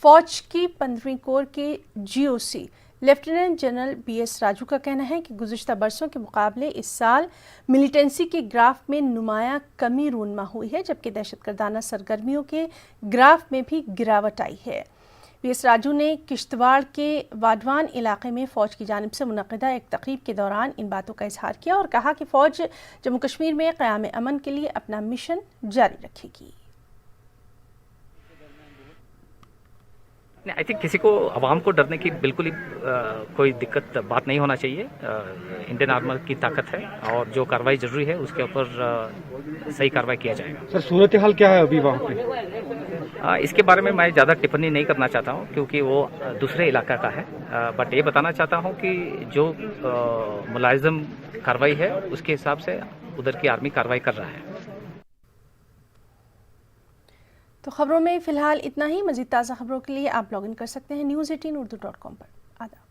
फौज की 15वीं कोर के GOC lieutenant general BS Raju का कहना है कि गुज़िश्ता बरसों के मुकाबले इस साल मिलिटेंसी के ग्राफ में नुमाया कमी रूनमा हुई है, जबकि दहशतगर्दाना सरगर्मियों के ग्राफ में भी गिरावट आई है। BS राजू ने किश्तवाड़ के वाडवान इलाके में फ़ौज की जानिब से मुनक़िदा एक तक़रीब के दौरान इन बातों का इजहार किया और कहा कि फ़ौज जम्मू कश्मीर में क़याम अमन के लिए अपना मिशन जारी रखेगी। आई थिंक किसी को आवाम को डरने की बिल्कुल ही कोई दिक्कत बात नहीं होना चाहिए। इंडियन आर्मी की ताकत है और जो कार्रवाई जरूरी है उसके ऊपर सही कार्रवाई किया जाएगा। सर, सूरत हाल क्या है अभी वहाँ पे? इसके बारे में मैं ज़्यादा टिप्पणी नहीं करना चाहता हूँ क्योंकि वो दूसरे इलाका का है। बट ये बताना चाहता हूँ कि जो मुलाजिम कार्रवाई है उसके हिसाब से उधर की आर्मी कार्रवाई कर रहा है। तो खबरों में फ़िलहाल इतना ही। मज़ीद ताज़ा खबरों के लिए आप लॉगिन कर सकते हैं news18urdu.com पर। आदाब।